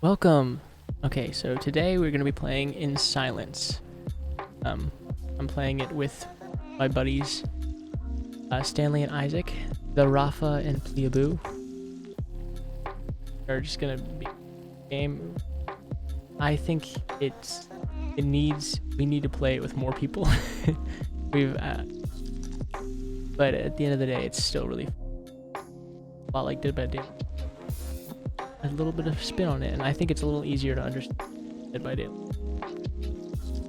Welcome. Okay, so today we're gonna be playing in silence. I'm playing it with my buddies Stanley and Isaac, the Rafa and Pleeaboo. Are just gonna be game. I think we need to play it with more people. We've but at the end of the day, it's still really a lot like Dead by Daylight. A little bit of spin on it, and I think it's a little easier to understand Dead by Daylight.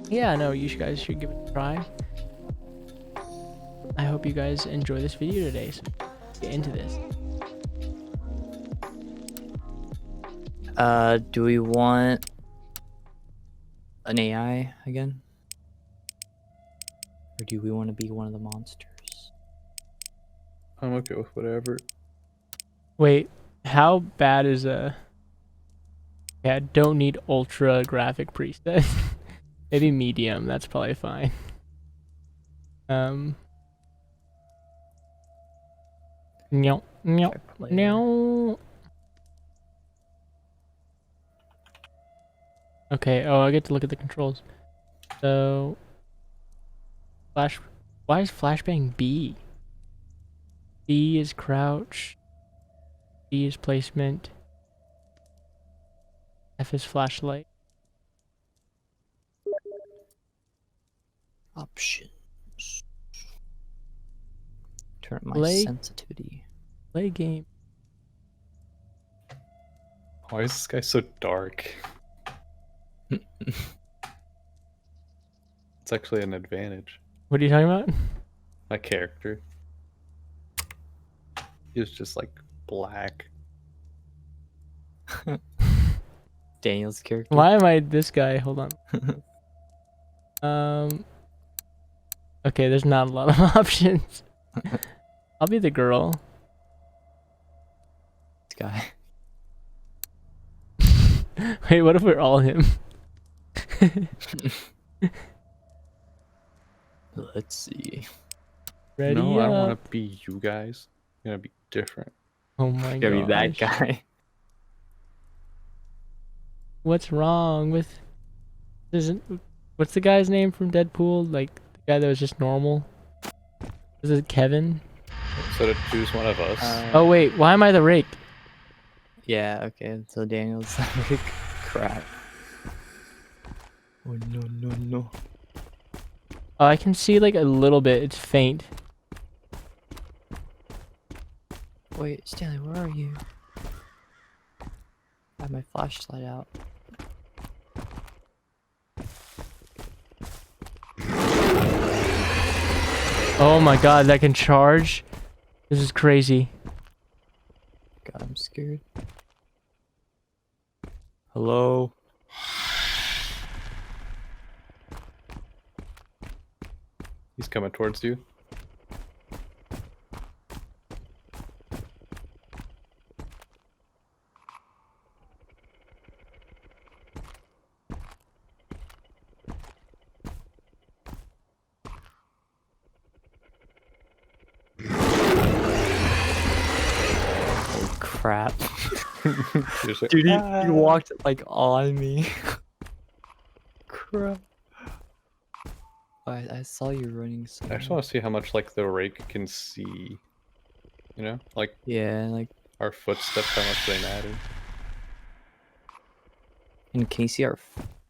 Yeah, no, guys should give it a try. I hope you guys enjoy this video today, so let's get into this. Do we want an AI again? Or do we want to be one of the monsters? I'm okay with whatever. Wait, how bad is Yeah, I don't need ultra graphic preset. Maybe medium, that's probably fine. No, no, no. Okay, oh, I get to look at the controls. So, why is flashbang B? B is crouch. D is placement. F is flashlight. Options. Turn my Play. sensitivity. Play game. Why is this guy so dark? It's actually an advantage. What are you talking about? My character. He's just like black. Daniel's character. Why am I this guy? Hold on. Okay, there's not a lot of options. I'll be the girl. This guy. Wait, what if we're all him? Let's see. Ready No, I up. want to be you guys. I'm gonna be different. Oh my god. Gotta be that guy. What's wrong with... What's the guy's name from Deadpool? Like, the guy that was just normal? Is it Kevin? So to choose one of us. Oh wait, why am I the rake? Yeah, okay. So Daniel's like, crap. Oh no. Oh, I can see like a little bit. It's faint. Wait, Stanley, where are you? I have my flashlight out. Oh my god, that can charge? This is crazy. God, I'm scared. Hello? He's coming towards you. Oh crap. He's like, Dude, he walked like on me. Crap. I saw you running so I just want to see how much like the rake can see. You know, like yeah, like, our footsteps, how much they matter. and can you see our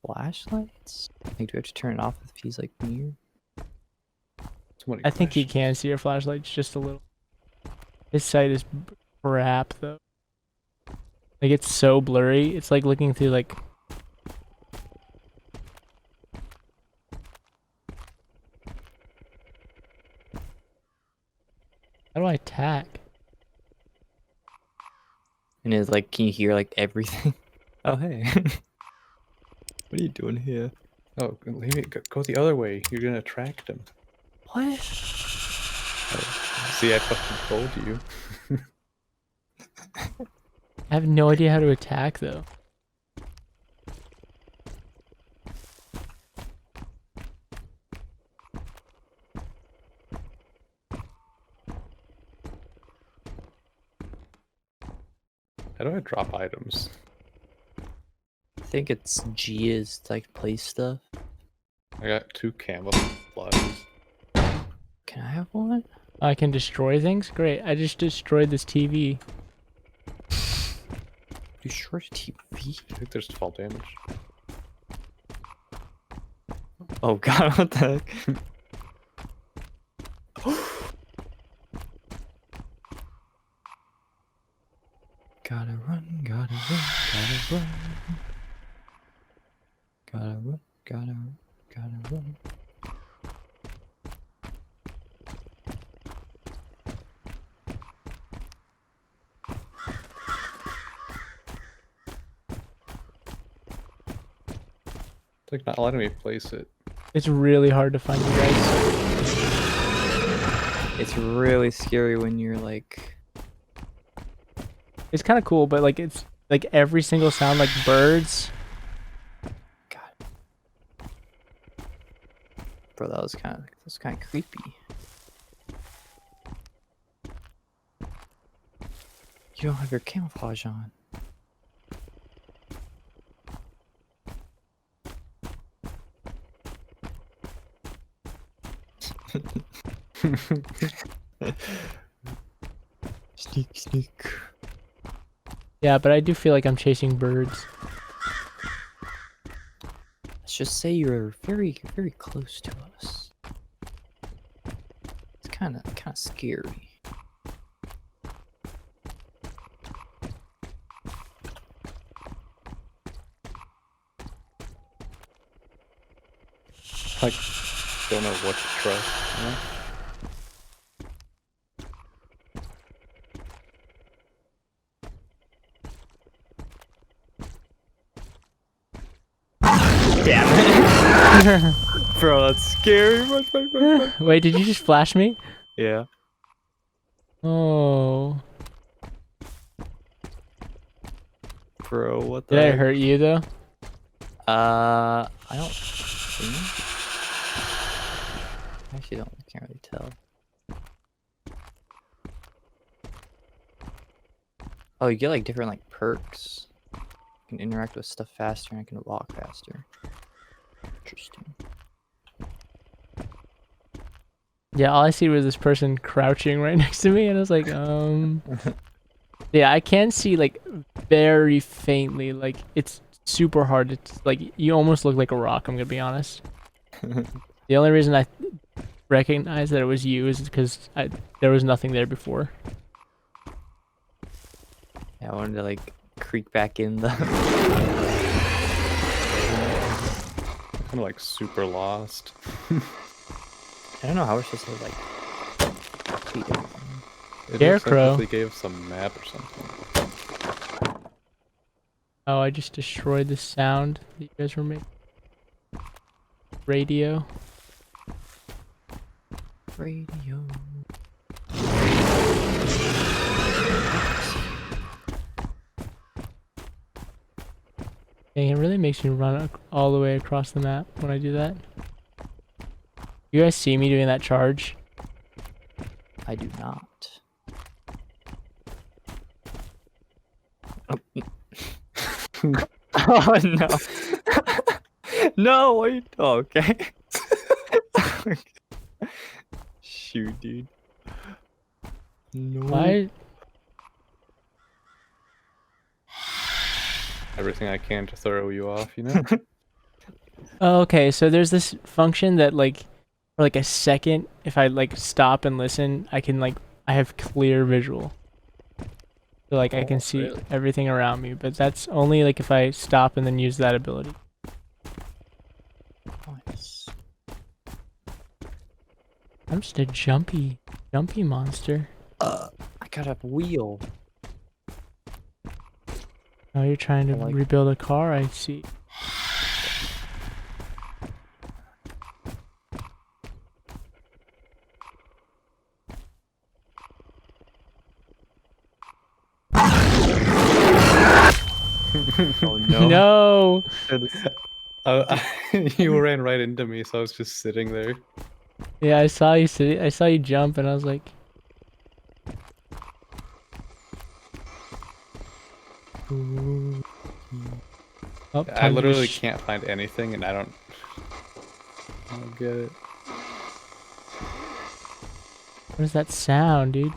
flashlights? Like, do we have to turn it off if he's like near? Somebody I think you questions. can see your flashlights just a little. His sight is crap though. Like, it's so blurry. It's like looking through like... How do I attack? And it's like, can you hear like everything? Oh hey. What are you doing here? Oh, leave it. Go the other way. You're gonna attract him. What? See, I fucking told you. I have no idea how to attack though. How do I drop items? think it's G is like place stuff. I got 2 camouflages. Can I have one? I can destroy things? Great. I just destroyed this TV. You sure TV? I think there's fall damage. Oh god, what the heck? Gotta run, gotta run, gotta run. Gotta run, gotta run, gotta run. It's like not letting me place it. It's really hard to find you guys. It's really scary when you're like... It's kind of cool, but like it's like every single sound, like birds. God. Bro, that was kind of creepy. You don't have your camouflage on. Sneak, sneak. Yeah, but I do feel like I'm chasing birds. Let's just say you're very, very close to us. It's kind of scary. Like, don't know what to trust. You know? Damn it. Bro, that's scary. Wait, did you just flash me? Yeah. Oh. Bro, what the Did I heck? hurt you though? I don't think. I actually can't really tell. Oh, you get like different like perks. You can interact with stuff faster and I can walk faster. Interesting. Yeah, all I see was this person crouching right next to me, and I was like, Yeah, I can see like very faintly. Like it's super hard. It's like you almost look like a rock. I'm gonna be honest. The only reason I recognized that it was you is because there was nothing there before. Yeah, I wanted to like creep back in the. I'm like super lost. I don't know how we're supposed to like. Feed it. It Scarecrow. looks like they gave some map or something. Oh, I just destroyed the sound that you guys were making. Radio. Radio. Dang, it really makes me run all the way across the map when I do that. You guys see me doing that charge? I do not. Oh no! No, wait. Oh, okay. Shoot, dude. No. Why? Everything I can to throw you off, you know? Oh, okay, so there's this function that like for like a second, if I like stop and listen, I can like I have clear visual. So like I can see really? everything around me, but that's only like if I stop and then use that ability. Nice. I'm just a jumpy monster. I got a wheel. Oh, you're trying to I like- rebuild a car, I see. Oh no. No! You ran right into me, so I was just sitting there. Yeah, I saw you sit. I saw you jump, and I was like, Oh, I time to literally can't find anything, and I don't get it. What is that sound, dude?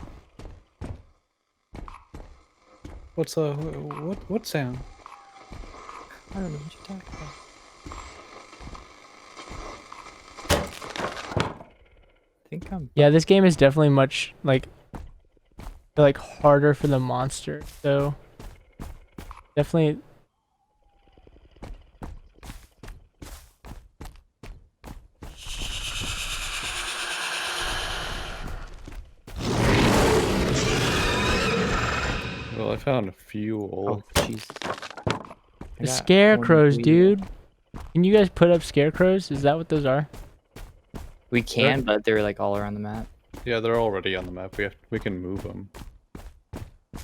What's what sound? I don't know what you're talking about. I think I'm. Yeah, this game is definitely much like harder for the monster. So definitely. Well, I found Oh, fuel. jeez. The scarecrows, dude. Can you guys put up scarecrows? Is that what those are? We can, but they're like all around the map. Yeah, they're already on the map. We can move them.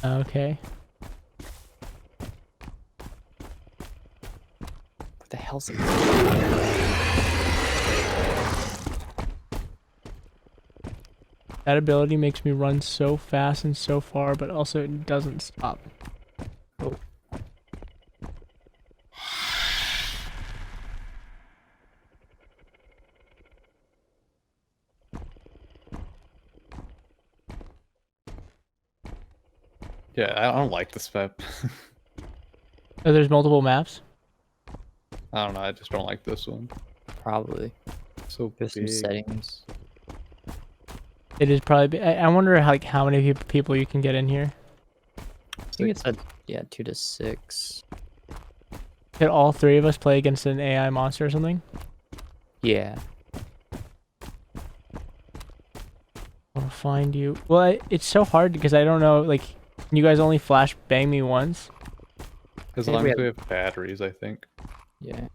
Okay. What the hell's it? That ability makes me run so fast and so far, but also it doesn't stop. Oh. Yeah, I don't like this map. Oh, there's multiple maps? I don't know. I just don't like this one. Probably. So There's some big. settings. It is probably. I wonder how many people you can get in here. I think it's at 2 to 6. Could all three of us play against an AI monster or something? Yeah. I'll find you. Well, it's so hard because I don't know. Like, can you guys only flash bang me once? As think long we as we have- have batteries, I think. Yeah.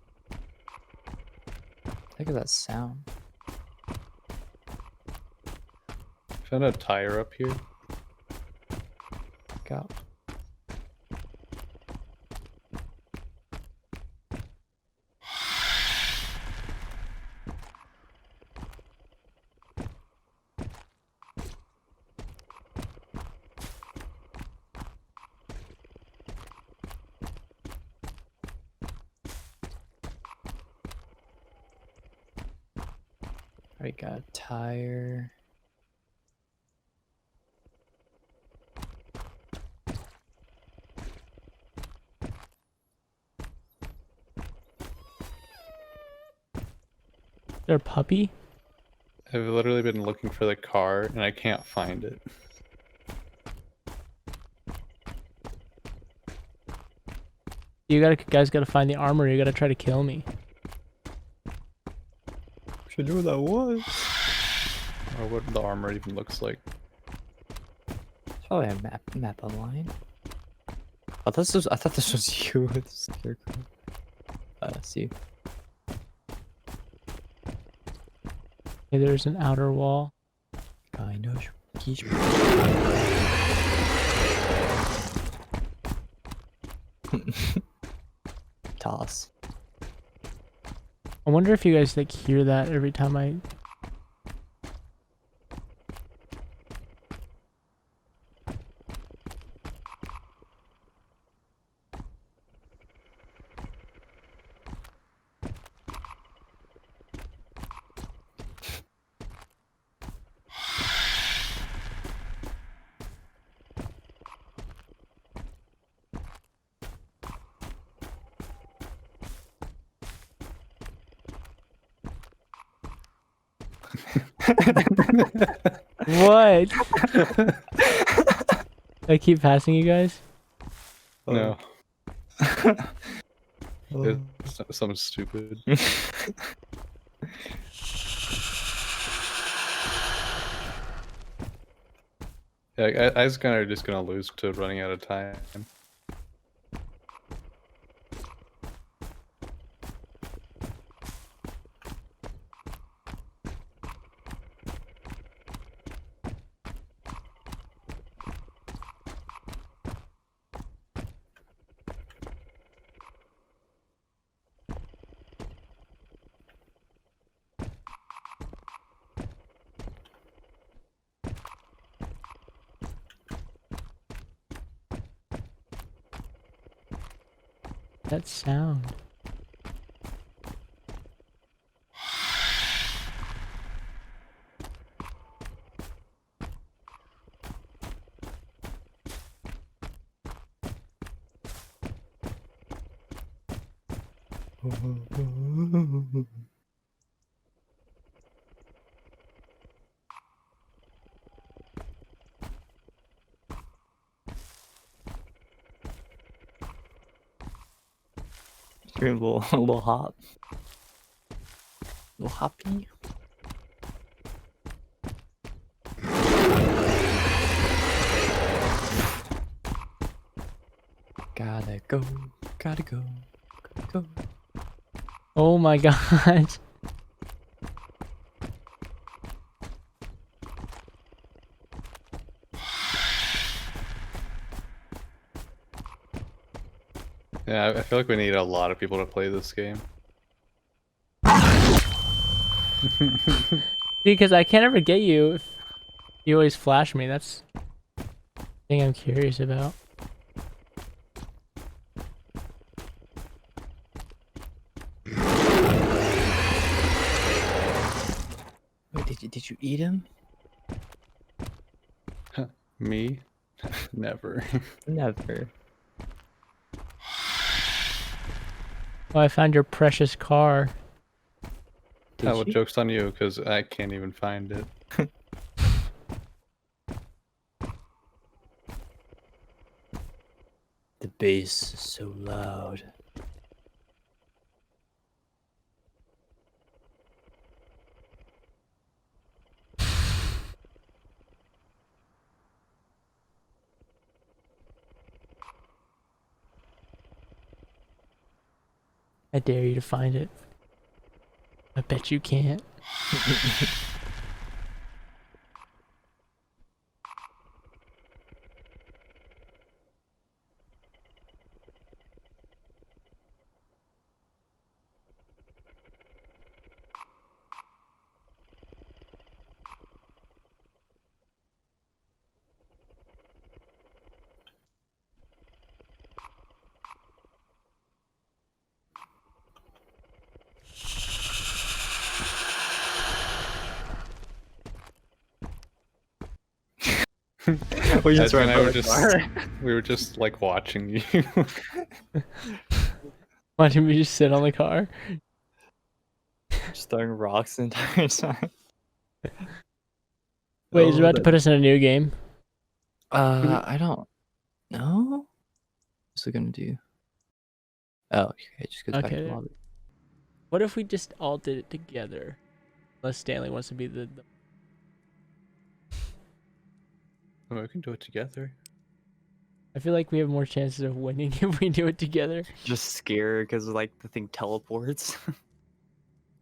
Look at that sound. Found a tire up here. Go. Already got a tire. Is there a puppy? I've literally been looking for the car, and I can't find it. Guys gotta find the armor. You gotta try to kill me. Should know what that was. Or what the armor even looks like. There's probably a map online. I thought this was you with the scarecrow. See. Okay, there's an outer wall. Kind of. Toss. I wonder if you guys like hear that every time I. What? I keep passing you guys. No. Oh. It's something stupid. Yeah, I was kind of just gonna lose to running out of time. that sound? You're a little, a little hop. Little hoppy. Gotta go, gotta go, gotta go. Oh my god. Yeah, I feel like we need a lot of people to play this game. Because I can't ever get you if you always flash me. That's the thing I'm curious about. Wait, did you eat him? Me? Never. Never. Oh, I found your precious car. Did Well, you? joke's on you, because I can't even find it. The bass is so loud. I dare you to find it. I bet you can't. We just Edwin ran and I by were the just, car. we were just like watching you. Why didn't we just sit on the car? Just throwing rocks the entire time. Wait, is it Oh, about to put us in a new game? I don't know. What's it gonna do? Oh, okay, it just goes back to Okay. lobby. What if we just all did it together? Unless Stanley wants to be the Oh, we can do it together. I feel like we have more chances of winning if we do it together. Just scared because like the thing teleports.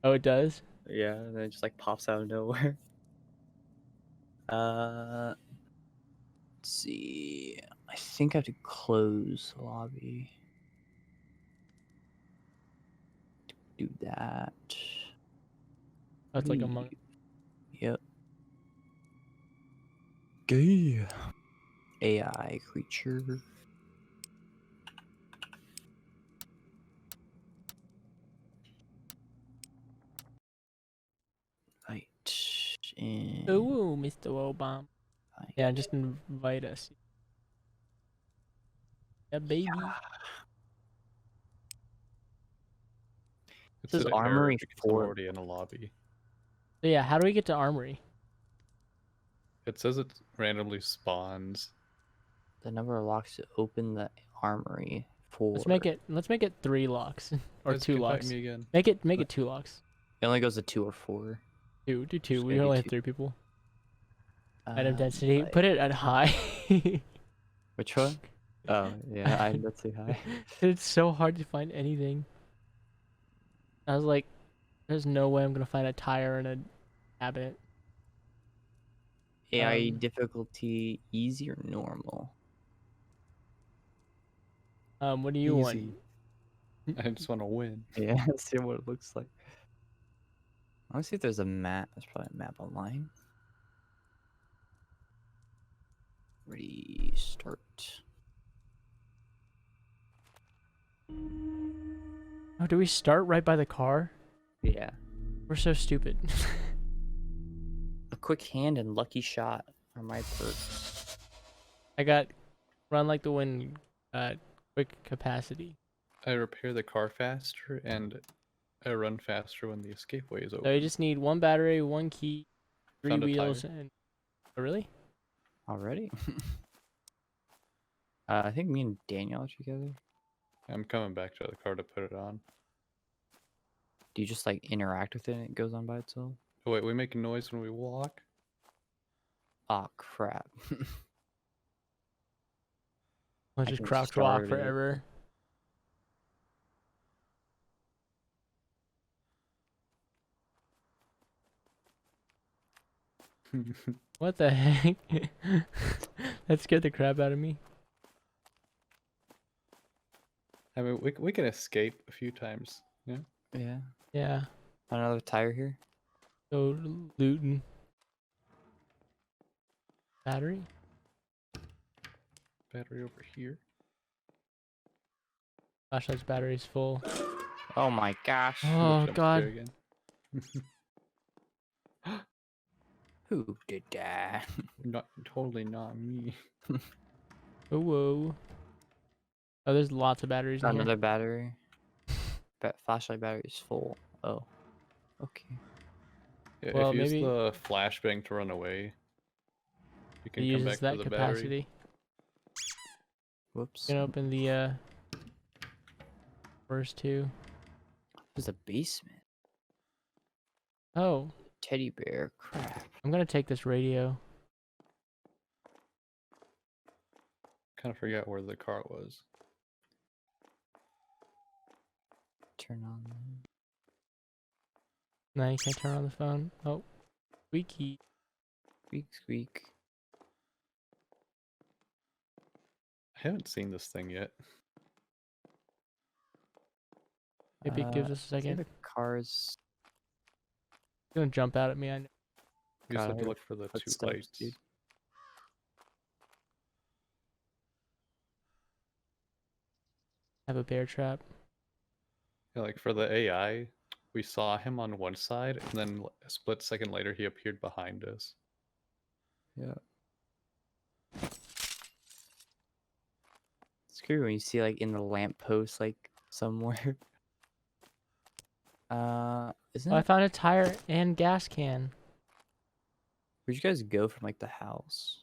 Oh, it does? Yeah, and then it just like pops out of nowhere. Let's see. I think I have to close the lobby. Do that. That's like among. Yep. Gay. AI creature. Right. And Ooh, Mr. Obama. right. Yeah, just invite us. Yeah, baby. It's This is an error Armory because I'm 4. already in a lobby. So yeah, how do we get to Armory? It says it randomly spawns. The number of locks to open the armory 4. Let's make it 3 locks. Or Guys, 2 invite locks. me again. Make it 2 locks. It only goes to 2 or 4. 2, do 2. Just We gotta do only have 2. 3 people. Item density. Like, Put it at high. which one? Oh, yeah, I that's too high. It's so hard to find anything. I was like, there's no way I'm gonna find a tire in a cabinet. AI difficulty easy or normal? What do you want? Easy. I just want to win. Yeah, see what it looks like. I want to see if there's a map. There's probably a map online. Restart. Oh, do we start right by the car? Yeah. We're so stupid. A quick hand and lucky shot are my perks. I got run like the wind, quick capacity. I repair the car faster and I run faster when the escape way is So open. you just need one battery, one key, 3 Found a wheels, tire. and oh, really? Already? I think me and Daniel are together. I'm coming back to the car to put it on. Do you just like interact with it and it goes on by itself? Oh, wait, we make a noise when we walk? Oh crap. I'll I just can crouch start walk it. forever. What the heck? That scared the crap out of me. I mean, we can escape a few times. Yeah. Yeah. Yeah, Another tire here. go looting. Battery? Battery over here. Flashlight's battery's full. Oh my gosh. Oh Jump god. scare again. Who did that? Not totally not me. Oh, whoa. Oh, there's lots of batteries in Another here. battery. Flashlight battery is full. Oh. Okay. Yeah, Well, if you use maybe the flashbang to run away, you it can come uses back for that the battery. capacity. Whoops. You can open the first two. There's a basement. Oh, Teddy bear. Crap. I'm gonna take this radio. Kind of forgot where the car was. Turn on. No, you can't turn on the phone. Oh, squeaky. Squeak squeak. I haven't seen this thing yet. Maybe it gives us a I think second. the car's It's gonna jump out at me. I know. You just Got have to it. look for the two Footsteps, lights. dude. Have a bear trap. Yeah, like for the AI, we saw him on one side, and then a split second later, he appeared behind us. Yeah. It's scary when you see like in the lamppost like somewhere. Isn't Oh, I it? found a tire and gas can. Where'd you guys go from like the house?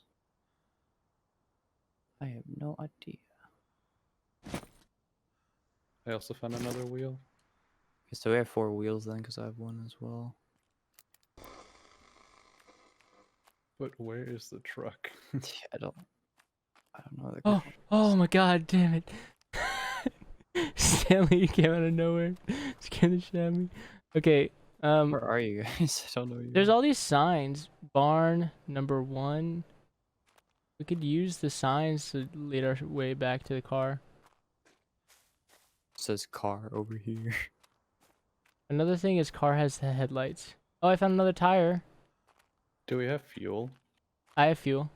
I have no idea. I also found another wheel. Okay, so we have 4 wheels then, because I have one as well. But where is the truck? I don't know. The Oh, oh my god, damn it. Stanley, you came out of nowhere. Scared the shit out of me. Okay, Where are you guys? I don't know you. there's all these signs. Barn, number 1. We could use the signs to lead our way back to the car. It says car over here. Another thing is car has the headlights. Oh, I found another tire. Do we have fuel? I have fuel.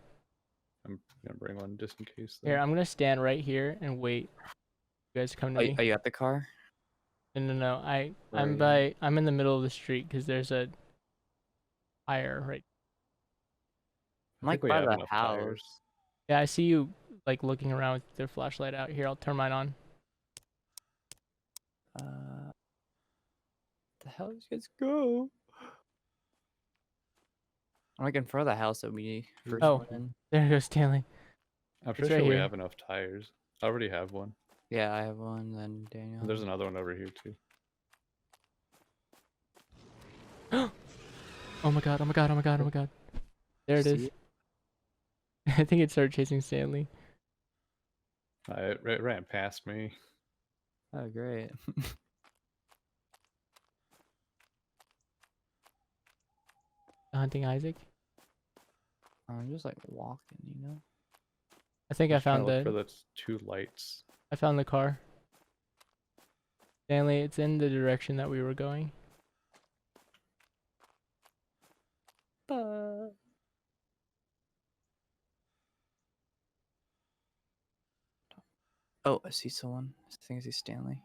I'm gonna bring one just in case. Here, Though. I'm gonna stand right here and wait. You guys come to me. Are you at the car? No. Where I'm are you? I'm in the middle of the street because there's a tire right. I'm I like think we by have the enough house. tires. Yeah, I see you like looking around with their flashlight out. Here, I'll turn mine on. The hell did you guys go? I'm like in front of the house that we first Oh. went in. There goes Stanley. I'm It's pretty right sure we here. have enough tires. I already have one. Yeah, I have one. Then Daniel. And there's another one over here too. Oh my god, oh my god, oh my god, oh my god. There it is. See I think it started chasing Stanley. It ran past me. Oh, great. Hunting Isaac. I'm just like walking, you know. I think I Just trying found to look for the the two lights. I found the car. Stanley, it's in the direction that we were going. Oh, I see someone. I think I see Stanley.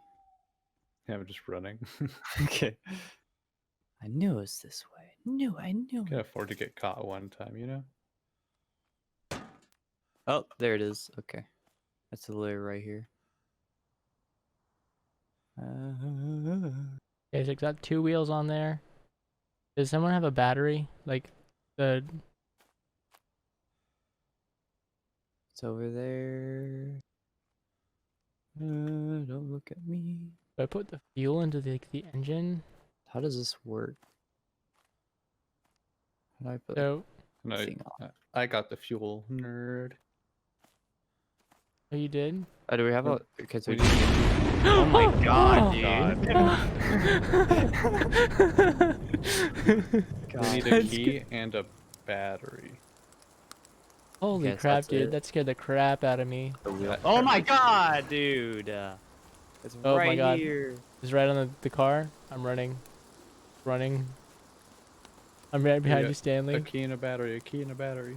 Yeah, I'm just running. Okay. I knew it was this way. I knew Can't it. afford to get caught one time, you know? Oh, there it is. Okay. That's literally right here. Okay, so it's got 2 wheels on there. Does someone have a battery? Like the It's over there. Don't look at me. do I put the fuel into the engine? How does this work? How do I put So No, thing on? I got the fuel, nerd. oh, you did? Oh, do we have a? We're- Okay, so we we need just... Oh my god, dude! We need a That's key and a battery. Holy Guess crap, that's dude! it. That scared the crap out of me. Oh my god, dude! It's Oh my right god. here. It's right on the car. I'm running. Running. I'm right behind got you, A Stanley. key and a battery. A key and a battery.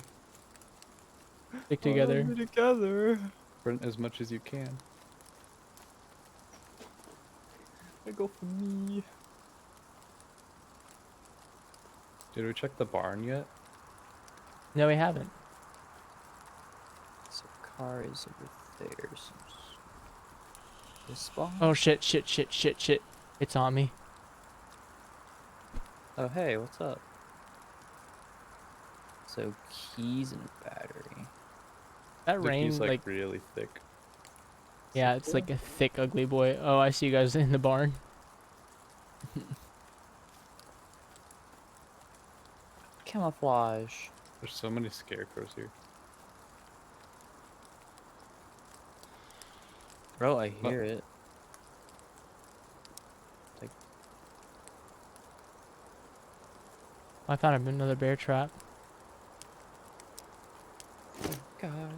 Stick together. Oh, together. Run as much as you can. I go for me. Did we check the barn yet? No, we haven't. So car is over there. So this spawn. Oh shit, shit, shit, shit, shit. It's on me. Oh hey, what's up? So keys and battery. That The rain, key's like, really thick. yeah, it's like a thick, ugly boy. Oh, I see you guys in the barn. Camouflage. There's so many scarecrows here. Bro, I hear it. Like, I found another bear trap. oh god.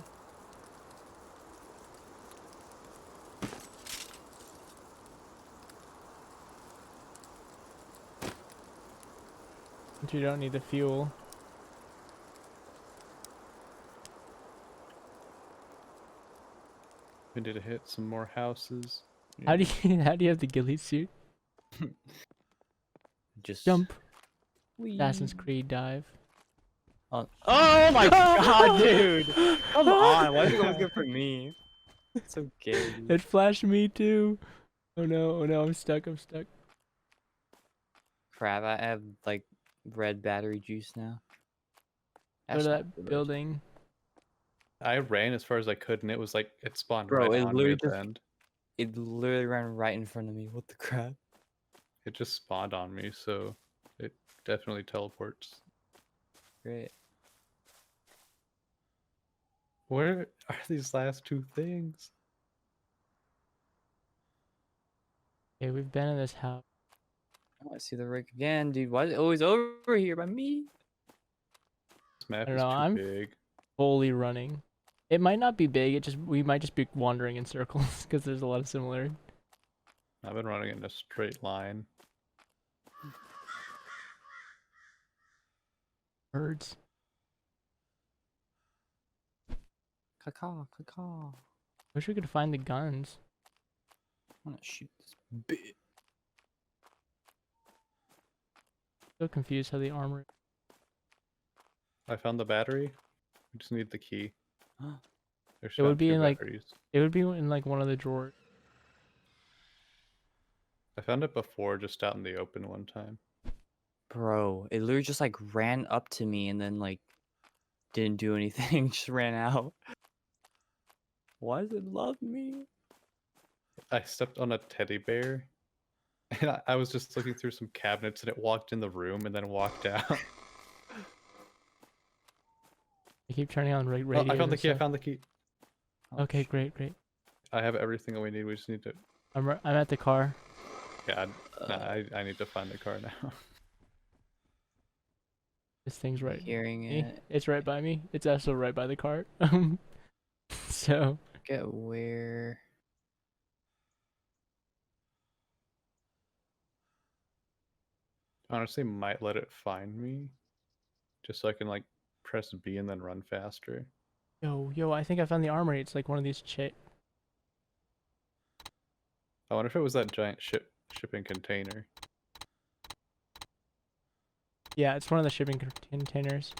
But you don't need the fuel. We need to hit some more houses. How do you how do you have the ghillie suit? Just Jump. Whee. Assassin's Creed dive. Oh my god, dude! Come on, why is it always good for me? It's so gay. Dude. It flashed me too. Oh no, I'm stuck, I'm stuck. Crap, I have like red battery juice now. Go to That's not that good. building. I ran as far as I could, and it was like it spawned Bro, right it on me literally at the just- end. It literally ran right in front of me. What the crap? It just spawned on me, so it definitely teleports. Great. Where are these last 2 things? Okay, we've been in this house. Oh, I see the rig again, dude. Why is it always over here by me? This map I is don't know, too I'm- big. Fully running. It might not be big, we might just be wandering in circles because there's a lot of similarity. I've been running in a straight line. Birds. Caw, caw. Wish we could find the guns. I'm gonna shoot this bit. So confused how the armor. I found the battery. We just need the key. There's It would be 2 in, like- batteries. It would be in like one of the drawers. I found it before, just out in the open one time. Bro, it literally just like ran up to me and then like didn't do anything, just ran out. Why does it love me? I stepped on a teddy bear, and I was just looking through some cabinets, and it walked in the room and then walked out. I keep turning on Oh, radios. I found the and key. I stuff. found the key. Oh, Okay, shit. great. I have everything that we need. We just need to. I'm at the car. God, nah, I need to find the car now. This thing's right. Hearing Me. it. It's right by me. It's also right by the cart. So Get where? Honestly, might let it find me, just so I can like press B and then run faster. yo, I think I found the armory. It's like one of these I wonder if it was that giant ship shipping container. Yeah, it's one of the shipping containers.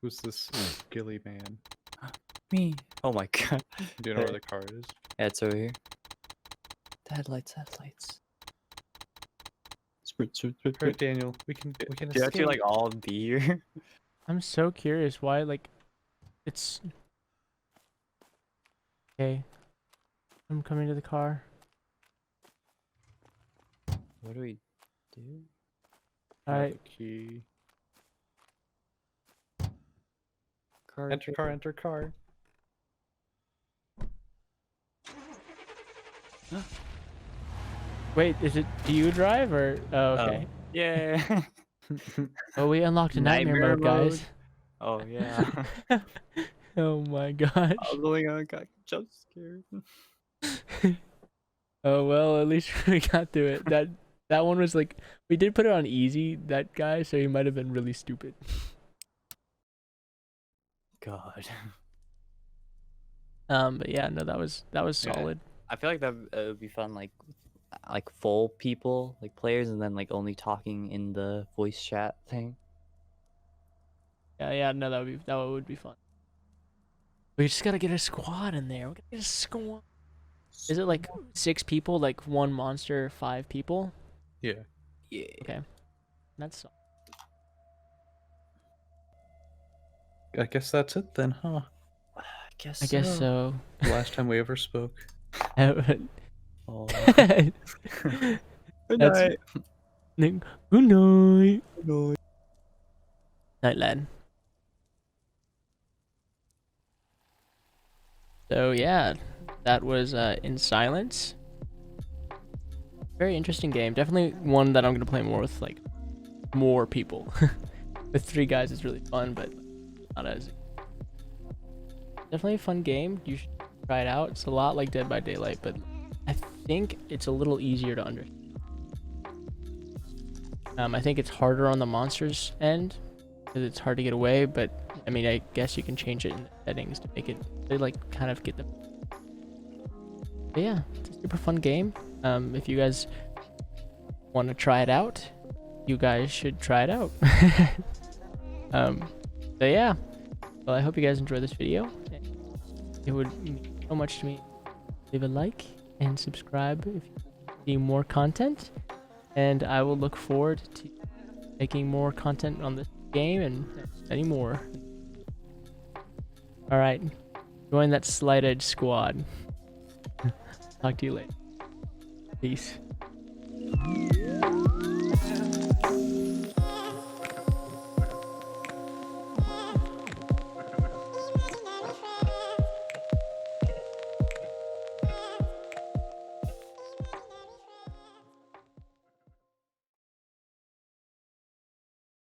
Who's this Gilly man? Me. Oh my god. Do you know where the car is? Yeah, it's over here. The headlights, headlights. Sprint, sprint, sprint, Hurry, sprint. Daniel. We can Do you escape. actually like all be here? I'm so curious why, like, it's... Okay. I'm coming to the car. What do we do? I have Alright. the key. Car. Enter car, enter car. Wait, is it... Do you drive, or... Oh, okay. Yeah. Oh, we unlocked a nightmare, mode, guys. Oh yeah. Oh my gosh. I was going on, got jump scared. Oh well, at least we got through it. That one was like, we did put it on easy, that guy, so he might have been really stupid. God. But yeah, no, that was Yeah. solid. I feel like that would be fun, like full people, like players, and then like only talking in the voice chat thing. Yeah, no, that would be fun. We just gotta get a squad in there. We gotta get a squad. Is it like 6 people, like 1 monster, 5 people? Yeah. Yeah. Okay, that's I guess that's it then, huh? I guess. I guess so. The last time we ever spoke. Oh. Good night. Good night. Good night. Night, lad. So yeah, that was In Silence. Very interesting game. Definitely one that I'm gonna play more with, like, more people. With 3 guys is really fun, but not as. Definitely a fun game. You should try it out. It's a lot like Dead by Daylight, but I think it's a little easier to understand. I think it's harder on the monsters end because it's hard to get away, but I mean, I guess you can change it in the settings to make it, they like kind of get them. But yeah, it's a super fun game. If you guys want to try it out, you guys should try it out. So yeah, well, I hope you guys enjoyed this video. It would mean so much to me. Leave a like and subscribe if you see more content, and I will look forward to making more content on this game and many more. All right, join that Slight Edge squad. Talk to you later. Peace.